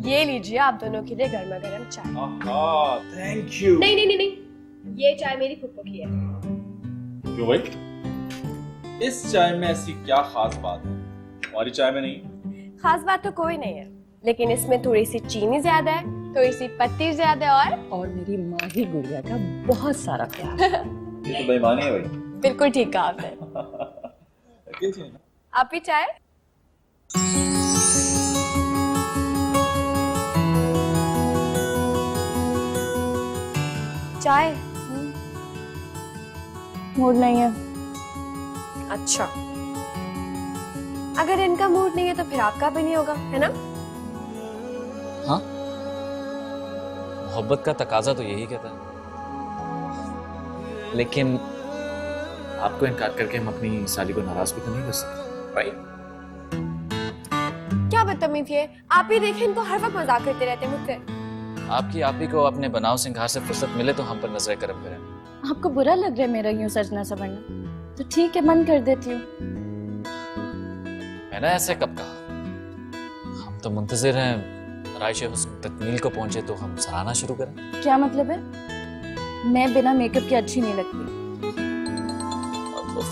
ये लीजिए आप दोनों के लिए गर्मा गर्म चाय। Thank you. नहीं नहीं नहीं नहीं, ये चाय मेरी फुप्पो की है। क्यों भाई? इस चाय में ऐसी क्या खास बात है हमारी चाय में नहीं? खास बात तो कोई नहीं है, लेकिन इसमें थोड़ी सी चीनी ज्यादा है, थोड़ी सी पत्ती ज्यादा है और मेरी माही गुड़िया का बहुत सारा प्यार। ये तो बेईमानी है भाई। बिल्कुल ठीक कहा आपने। आप भी चाय? चाय? मूड नहीं है। अच्छा, अगर इनका मूड नहीं है तो फिर आपका भी नहीं होगा, है ना? हाँ, मोहब्बत का तकाजा तो यही कहता है, लेकिन आपको इनकार करके हम अपनी साली को नाराज भी तो नहीं कर सकते, राइट? क्या बदतमीजी है, आप ही देखें, इनको हर वक्त मजाक करते रहते हैं मुझसे। आपकी आप ही को अपने बनाव सिंगार से फुर्सत मिले तो हम पर नजर करम करें। आपको बुरा लग रहा है मेरा यूं सजना सवरना? तो ठीक है, मन कर देती हूँ। मैंने ऐसे कब कहा? हम तो मुंतजिर हैं राइशे हुस्न तकमील को पहुंचे तो हम सराहना शुरू करें। क्या मतलब है? मैं बिना मेकअप के अच्छी नहीं लगती।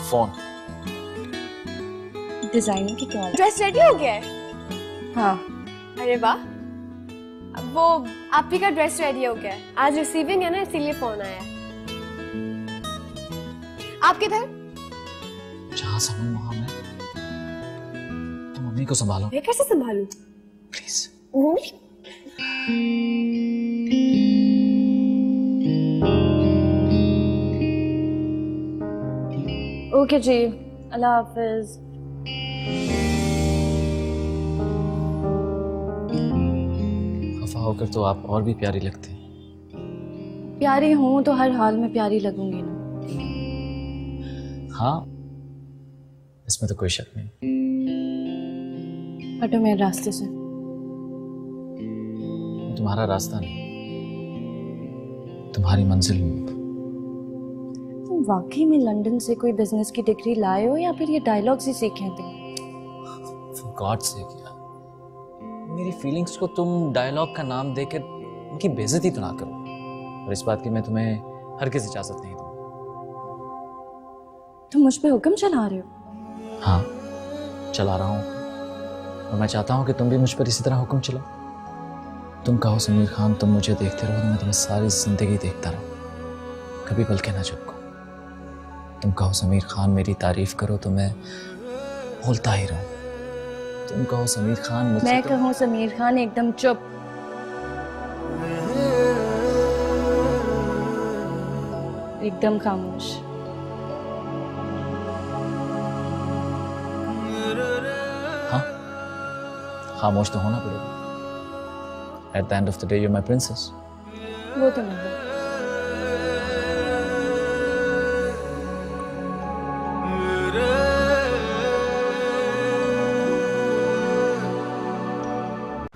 फोन डिजाइनिंग की क्या? ड्रेस रेडी हो गया है? हाँ। अरे वाह, वो आप ही का ड्रेस रेडी हो गया है। आज रिसीविंग है ना, इसीलिए फोन आया है। आप किधर? जहां समझ वहां मैं। तुम मम्मी को संभालो मैं कैसे संभालूं? प्लीज। ओके जी, अल्लाह हाफिज। खफा होकर तो आप और भी प्यारी लगती हैं। प्यारी हूं तो हर हाल में प्यारी लगूंगी ना। हाँ, इसमें तो कोई शक नहीं। हटो मेरे रास्ते से। तुम्हारा रास्ता नहीं, तुम्हारी मंजिल हूं। तुम वाकई में लंदन से कोई बिजनेस की डिग्री लाए हो या फिर ये डायलॉग्स ही सीखे हैं तुम? For God's sake यार, मेरी फीलिंग्स को तुम डायलॉग का नाम देकर उनकी बेइज्जती तो ना करो। और इस बात की मैं तुम्हें हरगिज़ इजाजत नहीं दूंगा। तुम मुझ पे हुक्म चला रहे हो? हाँ, चला रहा हूँ, और मैं चाहता हूँ कि तुम भी मुझ पर इसी तरह हुक्म चलाओ। तुम कहो समीर खान, तुम मुझे देखते रहो, मैं तुम्हें सारी जिंदगी देखता रहूँ, कभी बल्कि ना झपको। तुम कहो समीर खान मेरी तारीफ करो तो मैं बोलता ही रहूँ। तुम कहो समीर खान मुझसे मैं तो... कहूँ समीर खान एकदम चुप। एकदम खामोश। हाँ, खामोश तो होना पड़ेगा। At the end of the day, you're my princess. वो तो नहीं।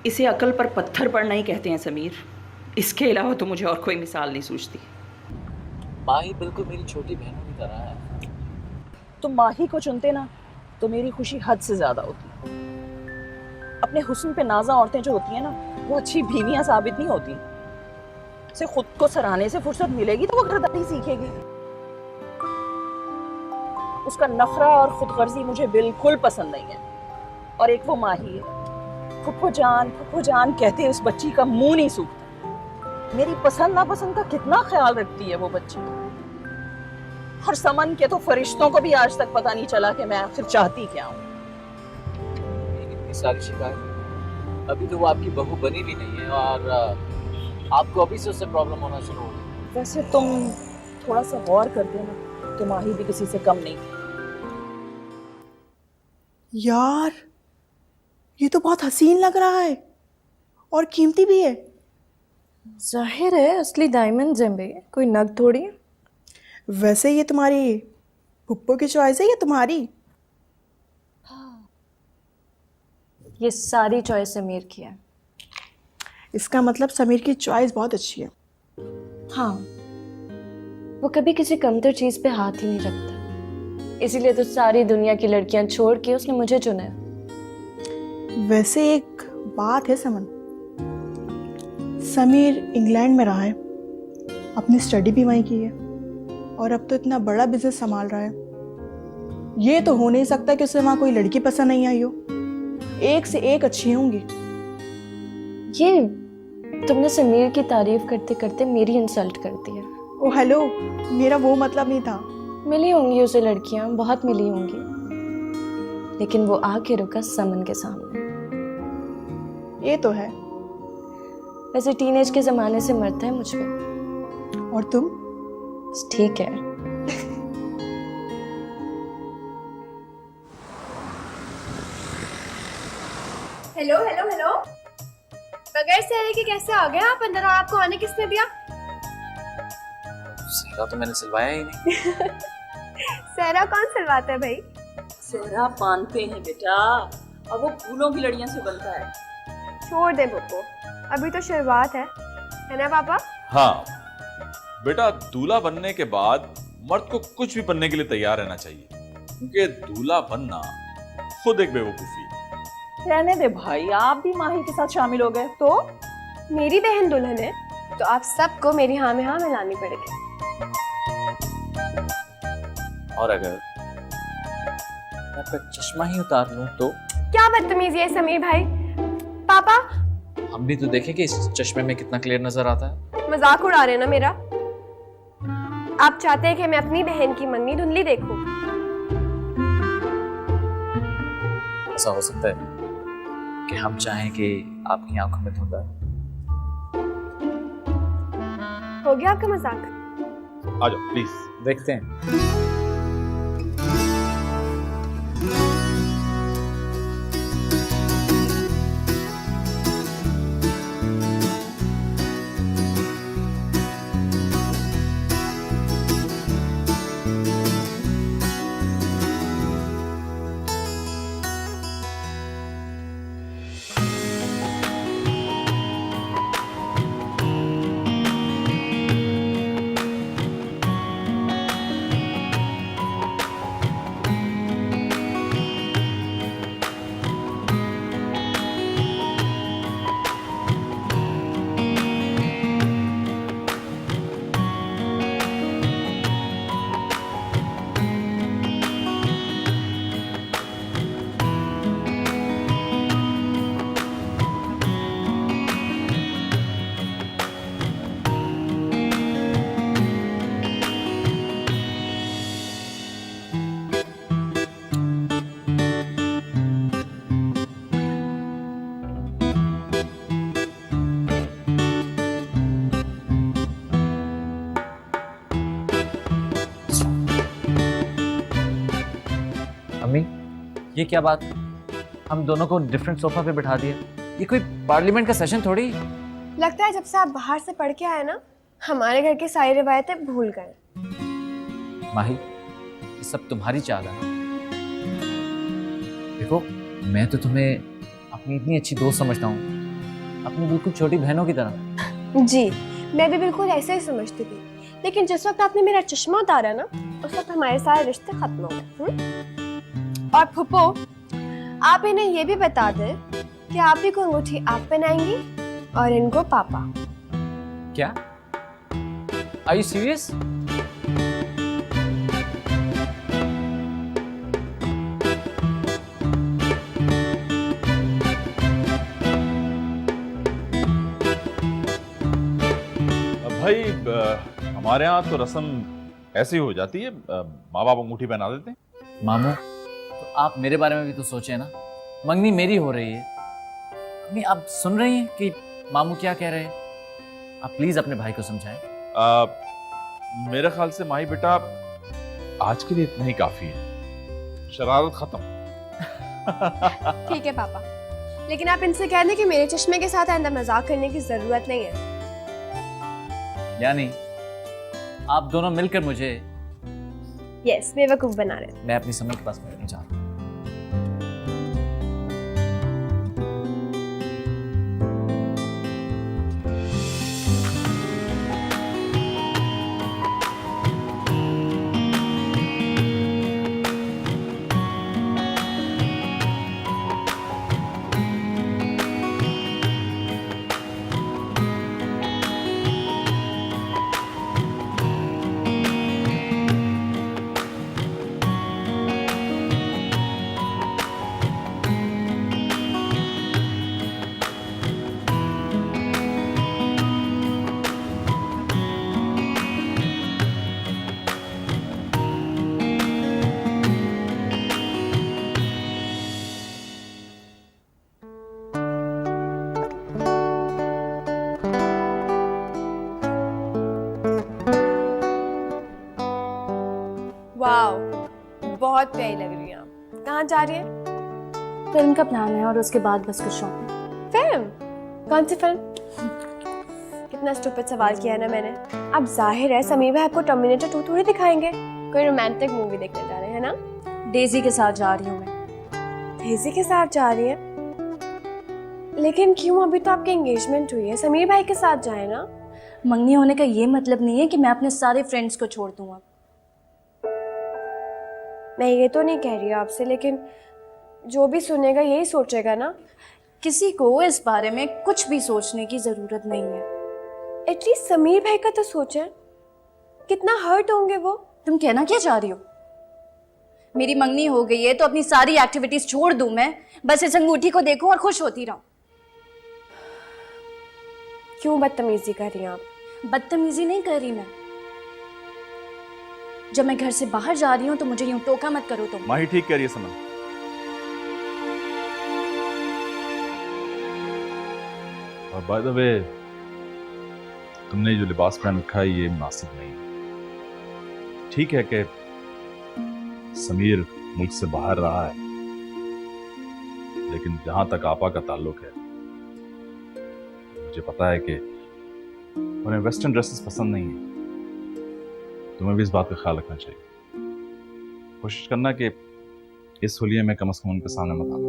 इसे अकल पर पत्थर पड़ना ही कहते हैं समीर। इसके अलावा तो मुझे और कोई मिसाल नहीं सूझती। माही बिल्कुल मेरी छोटी बहनों की तरह है। तुम माही को चुनते ना तो मेरी खुशी हद से ज्यादा होती। अपने हुस्न पे नाज़ा औरतें जो होती हैं ना, वो अच्छी बीवियां साबित नहीं होती। उसे खुद को सराहने से फुर्सत मिलेगी तो वो गर्दारी सीखेगी। उसका नखरा और खुदगर्जी मुझे बिल्कुल पसंद नहीं है। और एक वो माही है, फुप्पो जान कहते उस बच्ची का मुंह नहीं सूखता। मेरी पसंद नापसंद का कितना ख्याल रखती है वो बच्ची। और समन के तो फरिश्तों को भी आज तक पता नहीं चला कि मैं आखिर चाहती क्या हूँ। इतनी सारी शिकायत, अभी तो वो आपकी बहू बनी भी नहीं है और आपको अभी से उससे प्रॉब्लम होना शुरू हो गई। वैसे तुम थोड़ा सा गौर कर देना, तुम्हारी भी किसी से कम नहीं थी। यार, ये तो बहुत हसीन लग रहा है और कीमती भी है। जाहिर है असली डायमंड जिम्बे, कोई नग थोड़ी है। वैसे ये तुम्हारी पुप्पो की चॉइस है या तुम्हारी? ये सारी चॉइस समीर की है। इसका मतलब समीर की चॉइस बहुत अच्छी है। हाँ, वो कभी किसी कमतर चीज पे हाथ ही नहीं रखता, इसीलिए तो सारी दुनिया की लड़कियां छोड़ के उसने मुझे चुना है। वैसे एक बात है समन, समीर इंग्लैंड में रहा है, अपनी स्टडी भी वहीं की है और अब तो इतना बड़ा बिजनेस संभाल रहा है। ये तो हो नहीं सकता कि उसे वहाँ कोई लड़की पसंद नहीं आई हो। एक से एक अच्छी होंगी। ये तुमने समीर की तारीफ करते करते मेरी इंसल्ट कर दी है। ओ हेलो, मेरा वो मतलब नहीं था। मिली होंगी उसे लड़कियां, बहुत मिली होंगी, लेकिन वो आके रुका समन के सामने। ये तो है। वैसे टीनेज के जमाने से मरता है मुझ पे। और तुम? बस ठीक है। हेलो हेलो हेलो, बगैर सहरे के कैसे आ गए आप अंदर? और आपको आने किसने दिया? सहरा तो मैंने सिलवाया ही नहीं। सहरा कौन सिलवाता है भाई? सेहरा बांधते हैं बेटा, और वो फूलों की लड़ियों से बनता है। छोड़ दे पप्पू, अभी तो शुरुआत है ना पापा? हाँ बेटा, दूल्हा बनने के बाद मर्द को कुछ भी बनने के लिए तैयार रहना चाहिए, क्योंकि दूल्हा बनना खुद एक बेवकूफी है। रहने दे भाई, आप भी माही के साथ शामिल हो गए तो? मेरी बहन दुल्हन है तो आप सबको मेरी हाँ में हाँ मिलानी पड़ेगी। और अगर मैं आपका चश्मा ही उतार लूं तो? क्या बदतमीजी है समीर भाई। पापा, हम भी तो देखें कि इस चश्मे में कितना क्लियर नजर आता है। मजाक उड़ा रहे हैं ना मेरा? आप चाहते हैं कि मैं अपनी बहन की मंगनी धुंधली देखूं? ऐसा हो सकता है कि हम चाहें कि आपकी आंखों में धुंध आए। हो गया आपका मजाक? आ जाओ प्लीज। देखते हैं। अम्मी, ये क्या बात? हम दोनों को डिफरेंट सोफा पे बिठा दिया। ये कोई पार्लियामेंट का सेशन थोड़ी। लगता है जब से आप बाहर से पढ़ के आए ना, हमारे घर की सारी रिवायतें भूल गए। माही, ये सब तुम्हारी चाल है। देखो, मैं तो तुम्हें अपनी इतनी अच्छी दोस्त समझता हूँ, अपनी बिल्कुल छोटी बहनों की तरह। जी, मैं भी बिल्कुल ऐसे ही समझती थी, लेकिन जिस वक्त आपने मेरा चश्मा उतारा ना, उस वक्त हमारे सारे रिश्ते खत्म हो गए। और फुप्पो, आप इन्हें ये भी बता दें कि आप ही को अंगूठी आप पहनाएंगी और इनको पापा। क्या? Are you serious? भाई हमारे यहाँ तो रस्म ऐसी हो जाती है, माँ बाप अंगूठी पहना देते हैं। मामू, तो आप मेरे बारे में भी तो सोचें ना। मंगनी मेरी हो रही है। अम्मी, आप सुन रही हैं कि मामू क्या कह रहे हैं? आप प्लीज अपने भाई को समझाएं। मेरे ख्याल से माही बेटा, आज के लिए इतना ही काफी है। शरारत खत्म। ठीक है पापा, लेकिन आप इनसे कह दें कि मेरे चश्मे के साथ आइंदा मजाक करने की जरूरत नहीं है। यानी आप दोनों मिलकर मुझे यस, बेवकूफ बना रहे हैं। मैं अपनी समझ के पास बैठना चाहता हूँ। वाओ, बहुत प्यारी लग रही हैं आप। कहाँ जा रही हैं? फिल्म का प्लान है और उसके बाद बस कुछ शॉपिंग। फिल्म? कौन सी फिल्म? कितना स्टूपिड सवाल किया है ना मैंने। अब जाहिर है समीर भाई आपको टर्मिनेटर 2 थोड़ी दिखाएंगे, कोई रोमांटिक मूवी देखने जा रहे हैं ना? डेजी के साथ जा रही हूँ मैं। डेजी के साथ जा रही है? लेकिन क्यों? अभी तो आपकी एंगेजमेंट हुई है, समीर भाई के साथ जाए ना। मंगनी होने का ये मतलब नहीं है कि मैं अपने सारे फ्रेंड्स को छोड़ दूँ अब। मैं ये तो नहीं कह रही हूँ आपसे, लेकिन जो भी सुनेगा यही सोचेगा ना। किसी को इस बारे में कुछ भी सोचने की जरूरत नहीं है। एटलीस्ट समीर भाई का तो सोचें, कितना हर्ट होंगे वो। तुम कहना क्या चाह रही हो? मेरी मंगनी हो गई है तो अपनी सारी एक्टिविटीज छोड़ दूं मैं, बस इस अंगूठी को देखूं और खुश होती रहूं। क्यों बदतमीजी कर रही हैं आप? बदतमीजी नहीं कर रही मैं। जब मैं घर से बाहर जा रही हूं तो मुझे यूं टोका मत करो तुम। माही ठीक कह रही है समन। और बाय द वे, तुमने जो लिबास पहन रखा है ये मुनासिब नहीं है। ठीक है कि समीर मुल्क से बाहर रहा है, लेकिन जहां तक आपा का ताल्लुक है, मुझे पता है कि उन्हें वेस्टर्न ड्रेसेस पसंद नहीं है। तुम्हें भी इस बात का ख्याल रखना चाहिए। कोशिश करना कि इस होलिये में कम से कम उनके सामने मत आना।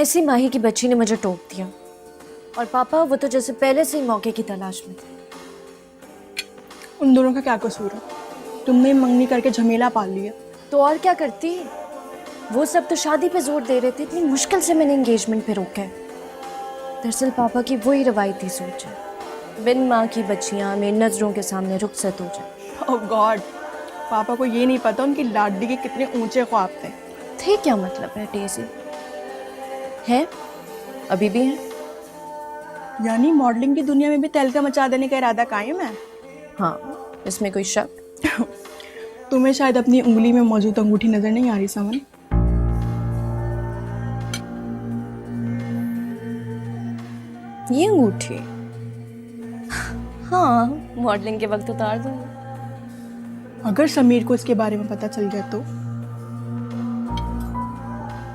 ऐसी माही की बच्ची ने मुझे टोक दिया, और पापा वो तो जैसे पहले से ही मौके की तलाश में थे। उन दोनों का क्या कसूर है? तुमने मंगनी करके झमेला पाल लिया। तो और क्या करती? वो सब तो शादी पे जोर दे रहे थे, इतनी मुश्किल से मैंने एंगेजमेंट पे रोका है। दरअसल पापा की वही रवायती सोच है, बिन माँ की बच्चियां मेरी नजरों के सामने रुखसत हो जाए। ओह गॉड, पापा को ये नहीं पता उनकी लाडली के कितने ऊंचे ख्वाब थे। थे क्या मतलब है डेज़ी? है, अभी भी है। यानी मॉडलिंग की दुनिया में भी तहलका मचा देने का इरादा कायम है? हाँ, इसमें कोई शक? तुम्हें शायद अपनी उंगली में मौजूद अंगूठी नजर नहीं आ रही समन। ये अंगूठी? हाँ, मॉडलिंग के वक्त उतार दूंगी। अगर समीर को इसके बारे में पता चल गया तो?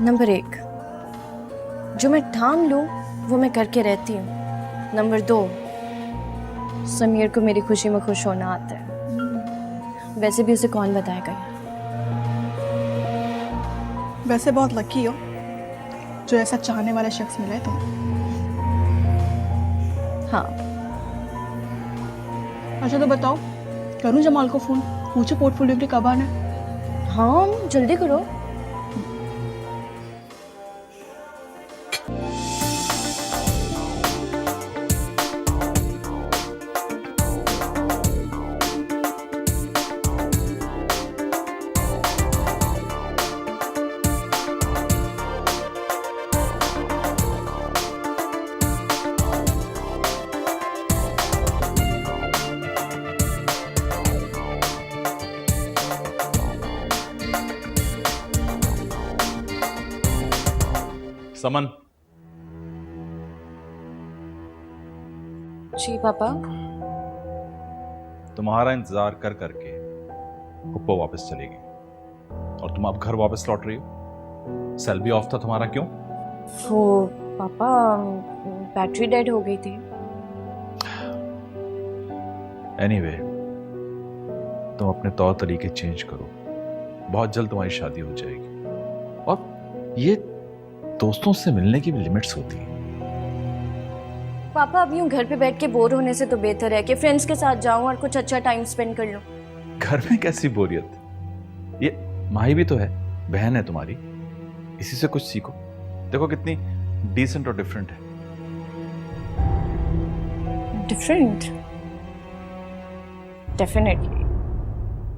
नंबर 1, जो मैं ठान लूं वो मैं करके रहती हूँ। नंबर 2, समीर को मेरी खुशी में खुश होना आता है। वैसे भी उसे कौन बताएगा ये? वैसे बहुत लकी हो जो ऐसा चाहने वाला शख्स मिला है तुम्हें। हाँ। अच्छा तो बताओ, करूं जमाल को फोन, पूछो पोर्टफोलियो के लिए कब आना है? हाँ, जल्दी करो। समन, जी पापा। तुम्हारा इंतजार कर करके पुप्पो वापस चली गई और तुम अब घर वापस लौट रही हो। सेल भी ऑफ था तुम्हारा, क्यों? वो पापा, बैटरी डेड हो गई थी। एनीवे, तुम अपने तौर तरीके चेंज करो, बहुत जल्द तुम्हारी शादी हो जाएगी। और ये दोस्तों से मिलने की भी लिमिट्स होती हैं। पापा, अब यूं घर पे बैठ के बोर होने से तो बेहतर है कि फ्रेंड्स के साथ जाऊं और कुछ अच्छा टाइम स्पेंड कर लूं। घर में कैसी बोरियत? ये माही भी तो है, बहन है तुम्हारी, इसी से कुछ सीखो। देखो कितनी डिसेंट और डिफरेंट है। डिफरेंट? Definitely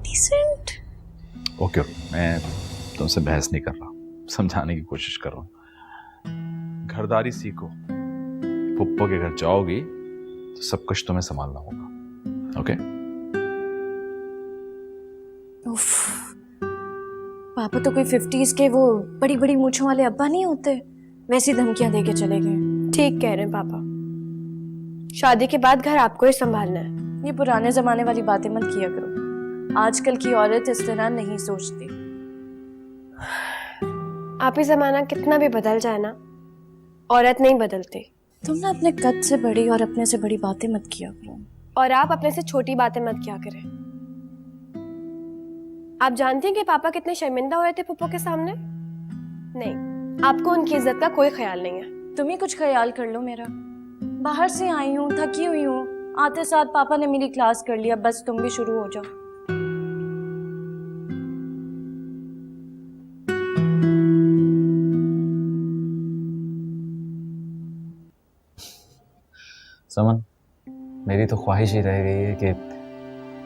decent. ओके, मैं तुमसे बहस नहीं कर रहा, समझाने की कोशिश कर रहा हूं। घरदारी सीखो। पुप्पो के घर जाओगी तो सब कुछ तुम्हें संभालना होगा। ओके? उफ, पापा तो कोई 50s के वो बड़ी बड़ी मूंछों वाले अब्बा नहीं होते, वैसी धमकियां देके चले गए। ठीक कह रहे हैं पापा, शादी के बाद घर आपको ही संभालना है। ये पुराने जमाने वाली बातें मत किया करो, आजकल की औरत इस तरह नहीं सोचती। आप ही जमाना कितना भी बदल जाए ना, औरत नहीं बदलती। तुम ना अपने कद से बड़ी और अपने से बड़ी बातें मत किया करो। और आप अपने से छोटी बातें मत किया करें। आप जानती हैं कि पापा कितने शर्मिंदा हो रहे थे पप्पो के सामने? नहीं, आपको उनकी इज्जत का कोई ख्याल नहीं है। तुम ही कुछ ख्याल कर लो मेरा। बाहर से आई हूँ, थकी हुई हूँ, आते साथ पापा ने मेरी क्लास कर लिया, बस तुम भी शुरू हो जाओ। समन, मेरी तो ख्वाहिश ही रह गई है कि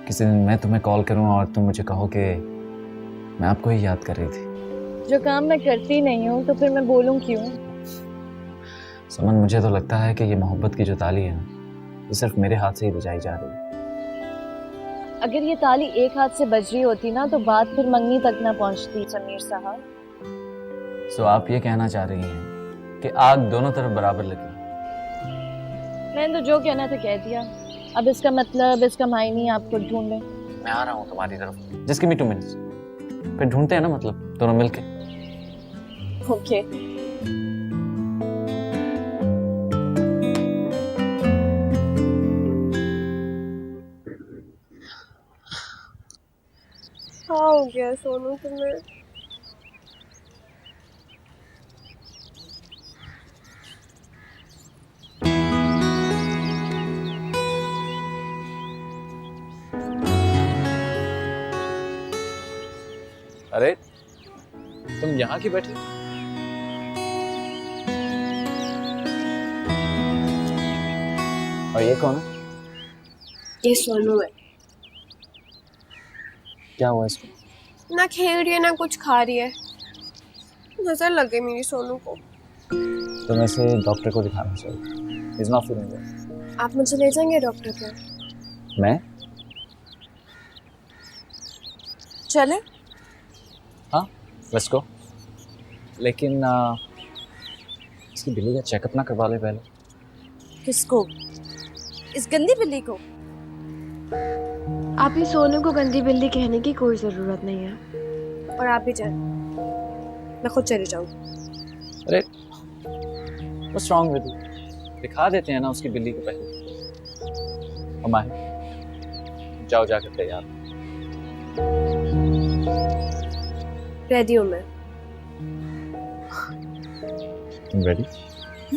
किसी दिन मैं तुम्हें कॉल करूं और तुम मुझे कहो कि मैं आपको ही याद कर रही थी। जो काम मैं करती नहीं हूँ तो फिर मैं बोलूँ क्यों? समन, मुझे तो लगता है कि ये मोहब्बत की जो ताली है ना, ये सिर्फ मेरे हाथ से ही बजाई जा रही है। अगर ये ताली एक हाथ से बज रही होती ना तो बात फिर मंगनी तक ना पहुंचती समीर साहब। सो आप ये कहना चाह रही हैं कि आग दोनों तरफ बराबर लगी? मैंने तो जो कहना था कह दिया, अब इसका मतलब, इसका मायने आप खुद ढूंढें। मैं आ रहा हूँ तुम्हारी तरफ, जस्ट गिव मी 2 मिनट्स, फिर ढूंढते हैं ना, मतलब दोनों मिलके। ओके। हाँ, हो गया सोनू तुम्हें? अरे तुम यहाँ की बैठी? और ये कौन है? ये सोनू है। क्या हुआ इसको? ना खेल रही है ना कुछ खा रही है, नजर लग गई मेरी सोनू को। तुम ऐसे डॉक्टर को दिखाना चाहिए। Is not feeling well. आप मुझे ले जाएंगे डॉक्टर के? मैं? चले? हाँ, लेट्स गो। लेकिन इसकी बिल्ली का चेकअप ना करवा ले पहले। किसको? इस गंदी बिल्ली को? आप ही सोनू को गंदी बिल्ली कहने की कोई जरूरत नहीं है। और आप भी जाएं, मैं खुद चली जाऊंगी। अरे व्हाट्स रॉन्ग विद यू? दिखा देते हैं ना उसकी बिल्ली को पहले। हम आए, जाओ जाकर तैयार। रेडी हूँ मैं। तुम रेडी?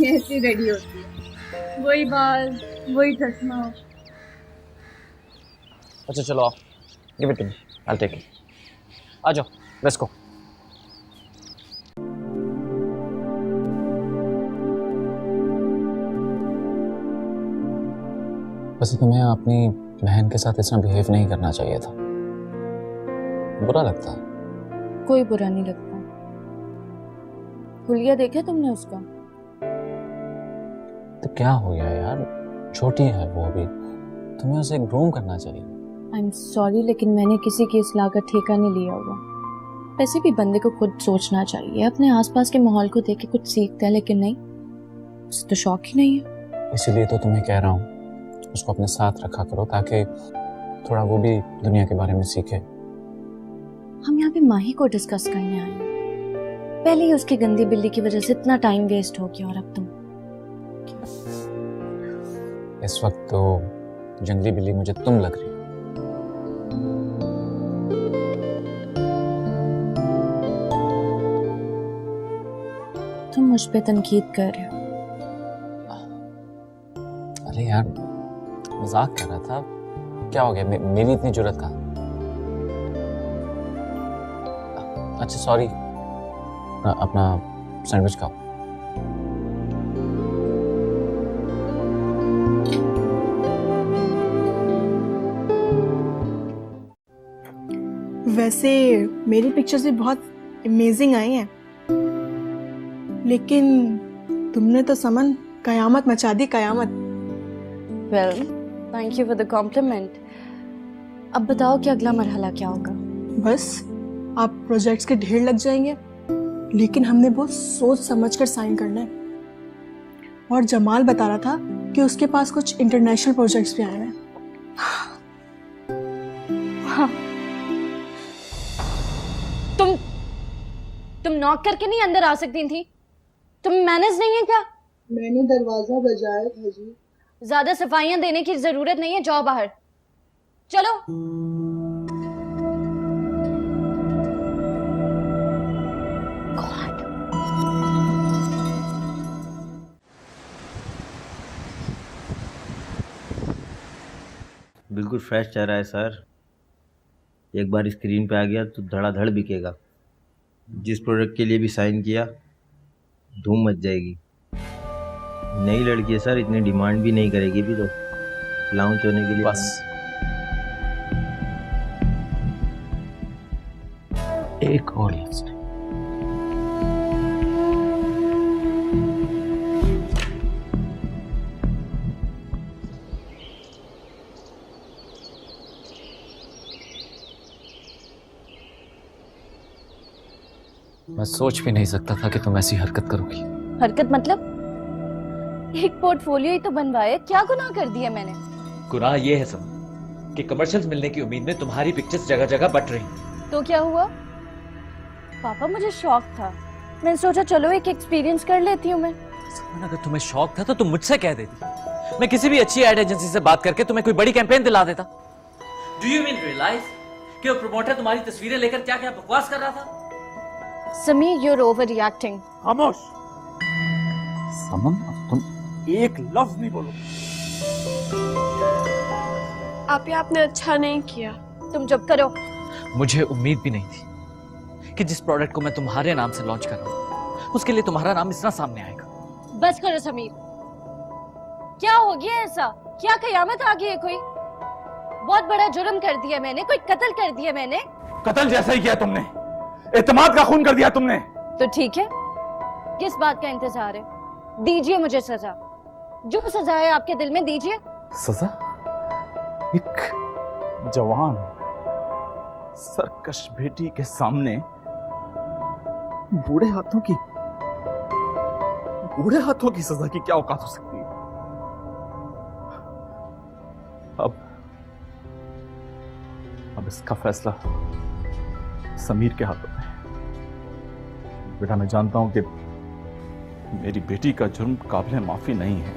ऐसी रेडी होती है, वही बाल, वही चश्मा। अच्छा चलो आओ, give it to me, I will take it. आ जाओ, लेट्स गो। वैसे तुम्हें अपनी बहन के साथ इतना बिहेव नहीं करना चाहिए था, बुरा लगता है। कोई बुरा नहीं लगता। हुलिया देखा तुमने उसका? तो क्या हो गया यार, छोटी है वो अभी, तुम्हें उसे ग्रूम करना चाहिए। आई एम सॉरी, लेकिन मैंने किसी की इस्लाह का ठेका नहीं लिया हुआ। वैसे भी बंदे को खुद सोचना चाहिए, अपने आसपास के माहौल को देख के कुछ सीखता है, लेकिन नहीं, उसे तो शौक ही नहीं है। इसीलिए तो तुम्हें कह रहा हूँ, उसको अपने साथ रखा करो ताकि थोड़ा वो भी दुनिया के बारे में सीखे। हम यहाँ पे माही को डिस्कस करने आए हैं। पहले ही उसकी गंदी बिल्ली की वजह से इतना टाइम वेस्ट हो गया, और अब तुम। इस वक्त तो जंगली बिल्ली मुझे तुम लग रही हो। तुम मुझ पे तनकीद कर रहे हो। अरे यार, मजाक कर रहा था। क्या हो गया, मेरी इतनी जुर्रत कहाँ? अच्छा सॉरी, अपना सैंडविच खाओ। वैसे मेरी पिक्चर्स भी बहुत अमेजिंग आई हैं, लेकिन तुमने तो समन कयामत मचा दी, कयामत। Well, thank you for the compliment. अब बताओ कि अगला मरहला क्या होगा? बस आप प्रोजेक्ट्स के ढेर लग जाएंगे, लेकिन हमने बहुत सोच समझ कर साइन करना है। और जमाल बता रहा था कि उसके पास कुछ इंटरनेशनल प्रोजेक्ट्स भी आए हैं। तुम नॉक करके नहीं अंदर आ सकती थी? तुम मैनेज नहीं है क्या? मैंने दरवाजा बजाया था जी। ज्यादा सफाइयां देने की जरूरत नहीं है, जाओ बाहर। चलो। बिल्कुल फ्रेश चेहरा है सर। एक बार स्क्रीन पे आ गया तो धड़ाधड़ बिकेगा। जिस प्रोडक्ट के लिए भी साइन किया धूम मच जाएगी। नई लड़की है सर, इतनी डिमांड भी नहीं करेगी भी तो लॉन्च होने के लिए। बस एक और लफ्ज नहीं। मैं सोच भी नहीं सकता था कि तुम ऐसी हरकत करोगी। हरकत मतलब? एक पोर्टफोलियो ही तो बनवाए, क्या गुनाह कर दिया मैंने? गुनाह ये है सब कि कमर्शियल्स मिलने की उम्मीद में तुम्हारी पिक्चर्स जगह जगह बट रही। तो क्या हुआ? पापा मुझे शौक था, मैंने सोचा चलो एक एक्सपीरियंस कर लेती हूँ मैं। अगर तुम्हें शौक था तो तुम मुझसे कह देती। मैं किसी भी अच्छी एड एजेंसी से बात करके तुम्हें कोई बड़ी कैंपेन दिला देता। डू यू मीन रियलाइज कि वो प्रमोटर तुम्हारी तस्वीरें लेकर क्या क्या बकवास कर रहा था? Sameer, you're overreacting. खामोश। समन, अब तुम एक लफ्ज नहीं बोलो। आपने अच्छा नहीं किया। तुम चुप करो। मुझे उम्मीद भी नहीं थी कि जिस प्रोडक्ट को मैं तुम्हारे नाम से लॉन्च कर रहा हूं उसके लिए तुम्हारा नाम इतना सामने आएगा। बस करो समीर। क्या हो गया ऐसा? क्या कयामत आ गई है कोई? बहुत बड़ा जुर्म कर दिया मैंने, कोई कत्ल कर दिया मैंने। कत्ल जैसा ही किया तुमने, एतमाद का खून कर दिया तुमने। तो ठीक है, किस बात का इंतजार है? दीजिए मुझे सजा, जो सजा है आपके दिल में दीजिए। सजा? एक जवान सरकश बेटी के सामने बूढ़े हाथों की सजा की क्या औकात हो सकती है? अब इसका फैसला समीर के हाथों में। बेटा, मैं जानता हूं कि मेरी बेटी का जुर्म काबिल माफी नहीं है,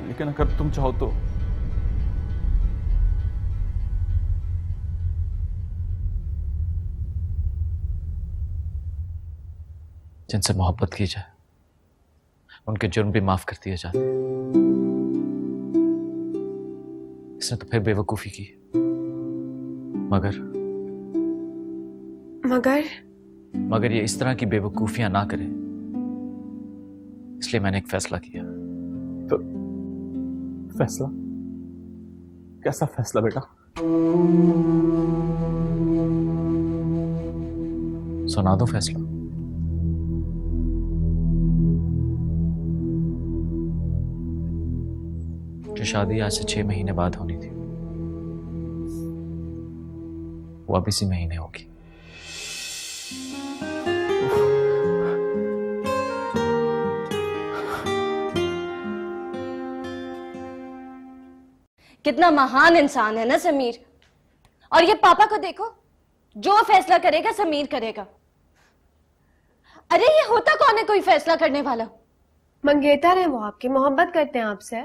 लेकिन अगर तुम चाहो तो जिनसे मोहब्बत की जाए उनके जुर्म भी माफ कर दिए जाते। इसने तो फिर बेवकूफी की, मगर ये इस तरह की बेवकूफियां ना करे, इसलिए मैंने एक फैसला किया। तो फैसला? कैसा फैसला बेटा? सुना दो फैसला। जो शादी आज से 6 महीने बाद होनी थी वो अब इसी महीने होगी। कितना महान इंसान है ना समीर। और ये पापा को देखो, जो फैसला करेगा समीर करेगा। अरे ये होता कौन है कोई फैसला करने वाला? मंगेतर है वो, आपकी मोहब्बत करते हैं आपसे।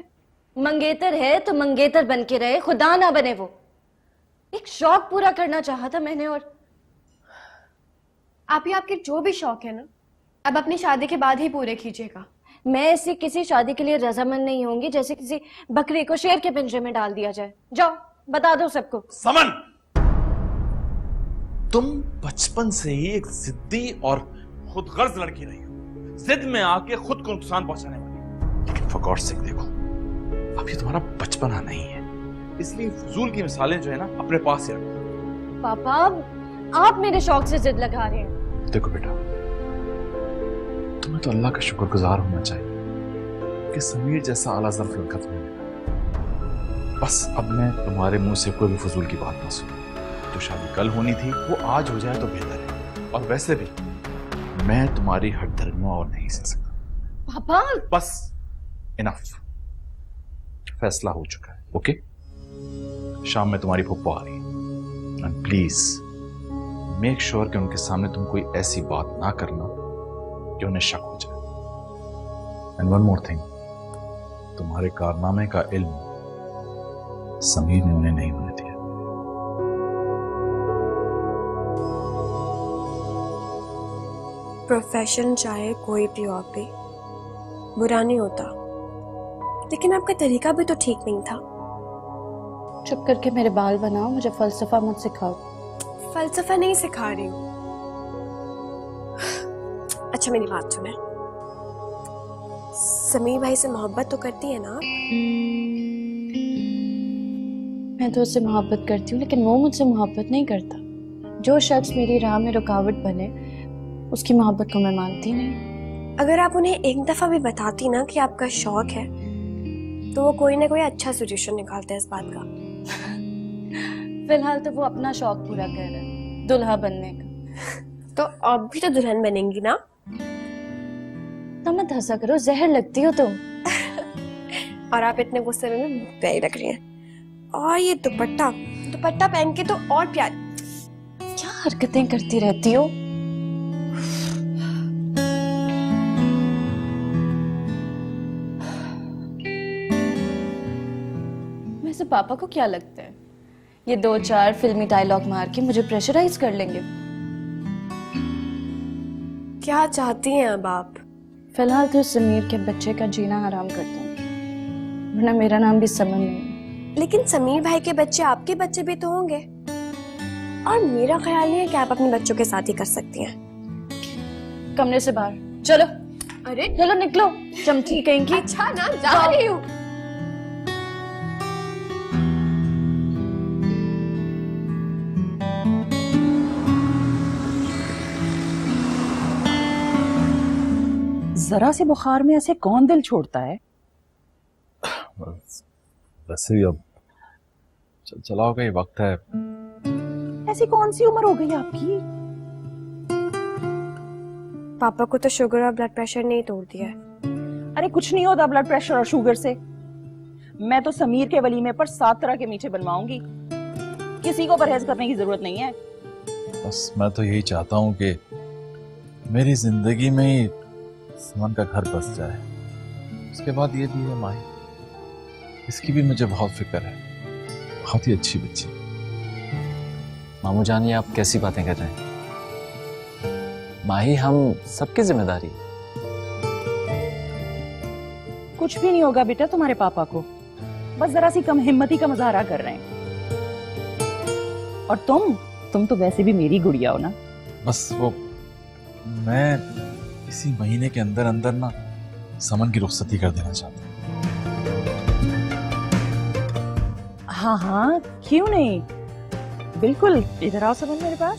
मंगेतर है तो मंगेतर बन के रहे, खुदा ना बने वो। एक शौक पूरा करना चाहा था मैंने। और आपके जो भी शौक है ना, अब अपनी शादी के बाद ही पूरे कीजिएगा। मैं ऐसी किसी शादी के लिए रजामंद नहीं होंगी जैसे किसी बकरी को शेर के पिंजरे में डाल दिया जाए। जाओ बता दो सबको। समन, तुम बचपन से ही एक जिद्दी और खुदगर्ज लड़की रही हो, जिद में आके खुद को नुकसान पहुंचाने वाली। लेकिन फॉर गॉड सेक देखो, अब ये तुम्हारा बचपना नहीं है, इसलिए फजूल की मिसालें जो है ना अपने पास ही रखो। पापा आप मेरे शौक से जिद लगा रहे हैं। देखो बेटा, तुम्हें तो अल्लाह का शुक्रगुजार होना चाहिए कि समीर जैसा आला ज़र्फ लड़का तुम्हें मिला। बस अब मैं तुम्हारे मुंह से कोई भी फजूल की बात ना सुनूं। जो शादी कल होनी थी वो आज हो जाए तो बेहतर है। और वैसे भी मैं तुम्हारी हठधर्मियां और नहीं सह सकता। पापा बस इनफ, फैसला हो चुका है। ओके, शाम में तुम्हारी फुप्पो आ रही है एंड प्लीज मेक श्योर कि उनके सामने तुम कोई ऐसी बात ना करना कि उन्हें शक हो जाए। एंड वन मोर थिंग, तुम्हारे कारनामे का इल्म समीर ने उन्हें नहीं होने दिया। प्रोफेशन चाहे कोई भी और भी बुरा नहीं होता, लेकिन आपका तरीका भी तो ठीक नहीं था। चुप करके मेरे बाल बनाओ, मुझे फलसफा मत सिखाओ। फलसफा नहीं सिखा रही हूँ। अच्छा मेरी बात सुने, समीर भाई से मोहब्बत तो करती है ना? मैं तो उससे मोहब्बत करती हूँ, लेकिन वो मुझसे मोहब्बत नहीं करता। जो शख्स मेरी राह में रुकावट बने, उसकी मोहब्बत को मैं मानती नहीं। अगर आप उन्हें एक दफा भी बताती ना कि आपका शौक है, तो वो कोई ना कोई अच्छा सोल्यूशन निकालते हैं इस बात का। फिलहाल तो वो अपना शौक पूरा कर रहा है, दुल्हा बनने का। तो आप भी तो दुल्हन बनेंगी ना? तो मत हंसा करो, जहर लगती हो तुम। और आप इतने गुस्से में मुंह प्यारी लग रही हैं। और ये दुपट्टा दुपट्टा पहन के तो और प्यारी। क्या हरकतें करती रहती हो? वैसे पापा को क्या लगता है, ये 2-4 फिल्मी डायलॉग मार के मुझे प्रेशराइज कर लेंगे? क्या चाहती हैं अब आप? फिलहाल तो समीर के बच्चे का जीना हराम कर दूंगी, वरना मेरा नाम भी समन नहीं है। लेकिन समीर भाई के बच्चे आपके बच्चे भी तो होंगे, और मेरा ख्याल नहीं है कि आप अपने बच्चों के साथ ही कर सकती हैं। कमरे से बाहर चलो। अरे चलो निकलो, चमची कहेंगी। अच्छा ना, जा रही हूँ। जरा से बुखार में ऐसे कौन दिल छोड़ता है? वैसे भी अब चलाओ का ये वक्त है। ऐसी कौन सी उम्र हो गई आपकी? पापा को तो शुगर और ब्लड प्रेशर नहीं तोड़ दिया है। अरे कुछ नहीं होता ब्लड प्रेशर और शुगर से। मैं तो समीर के वलीमे पर 7 तरह के मीठे बनवाऊंगी, किसी को परहेज करने की जरूरत नहीं है। बस मैं तो यही चाहता हूँ कि मेरी जिंदगी में ही समन का घर बस जाए। उसके बाद ये भी है माही, इसकी भी मुझे बहुत फिक्र है, बहुत ही अच्छी बच्ची। मामू जान, ये आप कैसी बातें कर रहे हैं? माही हम सबकी जिम्मेदारी है। कुछ भी नहीं होगा बेटा तुम्हारे पापा को, बस जरा सी कम हिम्मती का मुजाहरा कर रहे हैं। और तुम तो वैसे भी मेरी गुड़िया हो ना। बस वो मैं इसी महीने के अंदर अंदर ना समन की रुखसती कर देना चाहता हूँ। हाँ हाँ क्यों नहीं, बिल्कुल। इधर आओ समन मेरे पास।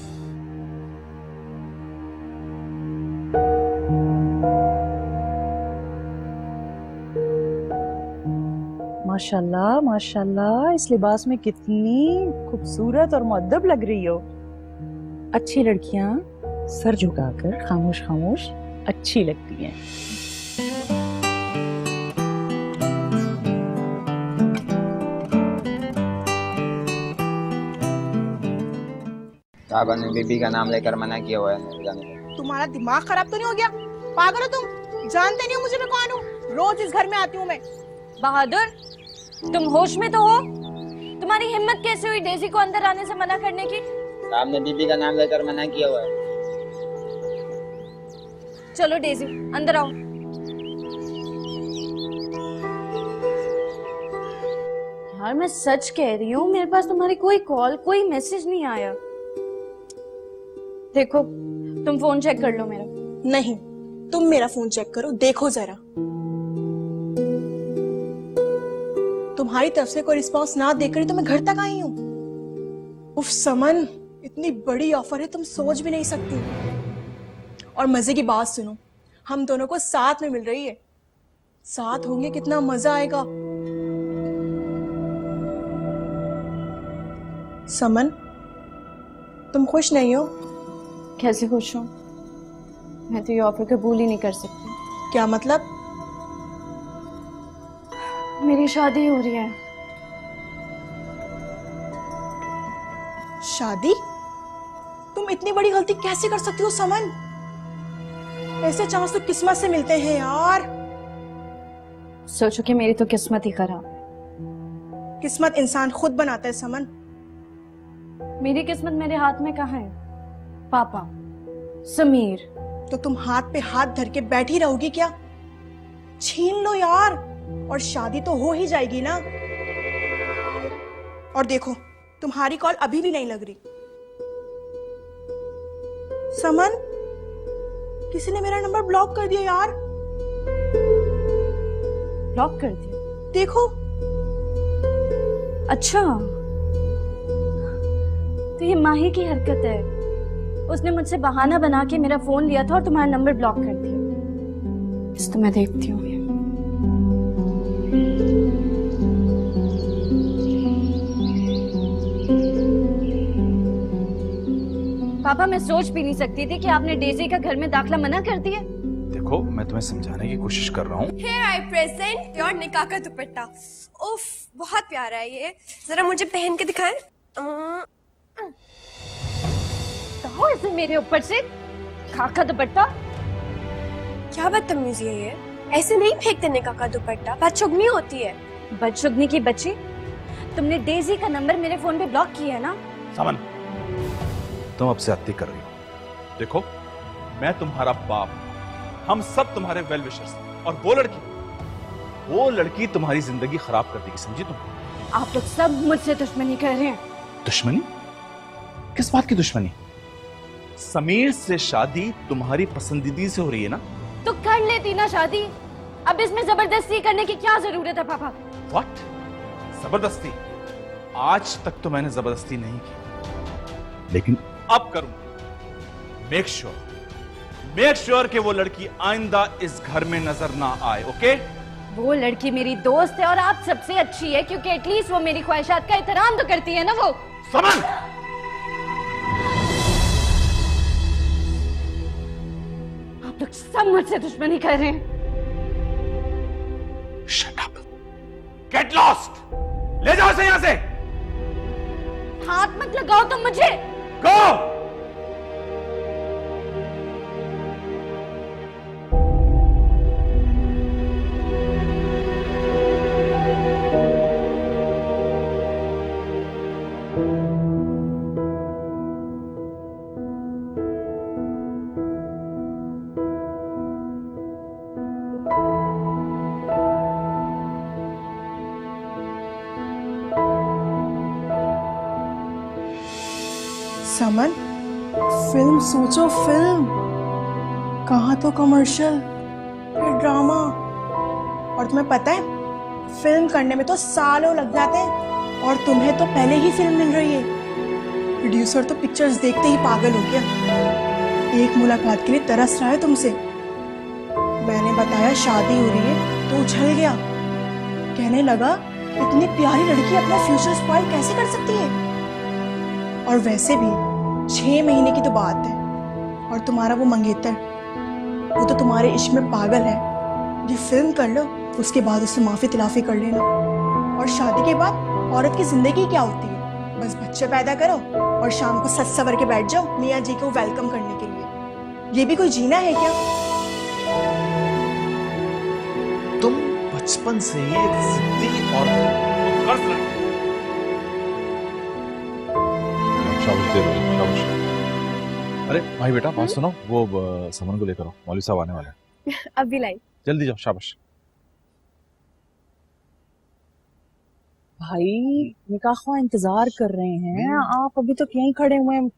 माशाल्लाह माशाल्लाह, इस लिबास में कितनी खूबसूरत और मुअद्दब लग रही हो। अच्छी लड़कियां सर झुकाकर खामोश खामोश अच्छी लगती हैं। साहबा ने बीबी का नाम लेकर मना किया हुआ है जाने को। तुम्हारा दिमाग खराब तो नहीं हो गया? पागल हो तुम? जानते नहीं हो मुझे मैं कौन हूँ? रोज इस घर में आती हूँ मैं। बहादुर, तुम होश में तो हो? तुम्हारी हिम्मत कैसे हुई डेजी को अंदर आने से मना करने की? साहब ने बीबी का नाम लेकर मना किया हुआ है। चलो डेजी अंदर आओ। यार मैं सच कह रही हूँ, मेरे पास तुम्हारी कोई कॉल कोई मैसेज नहीं आया। देखो तुम फोन चेक कर लो मेरा। नहीं, तुम मेरा फोन चेक करो, देखो जरा। तुम्हारी तरफ से कोई रिस्पांस ना देकर ही तो मैं घर तक आई हूँ। उफ समन, इतनी बड़ी ऑफर है तुम सोच भी नहीं सकती। और मजे की बात सुनो, हम दोनों को साथ में मिल रही है। साथ होंगे कितना मजा आएगा। समन, तुम खुश नहीं हो? कैसे खुश हूँ? मैं तो ये ऑफर कबूल ही नहीं कर सकती। क्या मतलब? मेरी शादी हो रही है। शादी? तुम इतनी बड़ी गलती कैसे कर सकती हो समन? ऐसे चांस तो किस्मत से मिलते हैं यार। सोचो कि मेरी तो किस्मत ही खराब है। किस्मत इंसान खुद बनाता है समन। मेरी किस्मत मेरे हाथ में कहाँ है? पापा, समीर। तो तुम हाथ पे हाथ धर के बैठी रहोगी क्या? छीन लो यार, और शादी तो हो ही जाएगी ना। और देखो, तुम्हारी कॉल अभी भी नहीं लग रही। समन, किसी ने मेरा नंबर ब्लॉक कर दिया यार। ब्लॉक कर दिया? देखो। अच्छा, तो ये माही की हरकत है। उसने मुझसे बहाना बना के मेरा फोन लिया था और तुम्हारा नंबर ब्लॉक कर दिया। इस तो मैं देखती हूँ। पापा, मैं सोच भी नहीं सकती थी कि आपने डेजी का घर में दाखला मना कर दिया। देखो, मैं तुम्हें समझाने की कोशिश कर रहा हूँ। Here I present your निकाह का दुपट्टा। उफ, बहुत प्यारा है ये। जरा मुझे पहन के दिखाएं। कहो इसे मेरे ऊपर से, खाका दुपट्टा। क्या बदतमीजी है ये? ऐसे नहीं फेंकते निकाह का दुपट्टा, बदशुगनी होती है। बदशुगनी की बच्ची, तुमने डेजी का नंबर मेरे फोन पे ब्लॉक किया है ना? समन, तुम अब ज्यादती कर रही हो। देखो, मैं तुम्हारा बाप, हम सब तुम्हारे वेल विशर्स, और वो लड़की तुम्हारी जिंदगी खराब कर देगी, समझी तुम? आप लोग सब मुझसे दुश्मनी कर रहे हैं। दुश्मनी? किस बात की दुश्मनी? समीर से शादी तुम्हारी पसंदीदी से हो रही है ना? तो कर लेती ना शादी। अब इसमें जबरदस्ती करने की क्या जरूरत है पापा? What? जबरदस्ती? आज तक तो मैंने जबरदस्ती नहीं की, लेकिन अब करूंगा। मेक श्योर कि वो लड़की आइंदा इस घर में नजर ना आए, ओके? वो लड़की मेरी दोस्त है और आप सबसे अच्छी है, क्योंकि एटलीस्ट वो मेरी ख्वाहिशात का एहतराम तो करती है ना। वो समन! आप लोग सब मुझसे दुश्मनी कर रहे हैं। Shut up! Get lost! ले जाओ इसे यहां से! हाथ मत लगाओ तुम मुझे। Go! समन, फिल्म सोचो, फिल्म। कहाँ तो कमर्शियल, फिर ड्रामा। और तुम्हें पता है, फिल्म करने में तो सालों लग जाते हैं, और तुम्हें तो पहले ही फिल्म मिल रही है। प्रोड्यूसर तो पिक्चर्स देखते ही पागल हो गया। एक मुलाकात के लिए तरस रहा है तुमसे। मैंने बताया शादी हो रही है तो उछल गया। कहने लगा, इतनी प्यारी लड़की अपना फ्यूचर स्पॉइल कैसे कर सकती है? और वैसे भी 6 महीने की तो बात है, और तुम्हारा वो मंगेतर, वो तो तुम्हारे इश्क में पागल है। ये फिल्म कर लो, उसके बाद उससे माफी तिलाफी कर लेना। और शादी के बाद औरत की जिंदगी क्या होती है? बस बच्चे पैदा करो और शाम को सज सवर के बैठ जाओ मियाँ जी को वेलकम करने के लिए। ये भी कोई जीना है क्या? तुम बचपन से ही एक जिद्दी और कर्ज लड़की। शाबाश दे दो, शाबाश। अरे भाई बेटा, बात सुनो, वो समन को लेकर आओ, मौलवी साहब आने वाले हैं। अभी लाई। जल्दी जाओ, शाबाश। भाई निकाह ख्वाह इंतजार कर रहे हैं, आप अभी तक यहीं खड़े हुए हैं।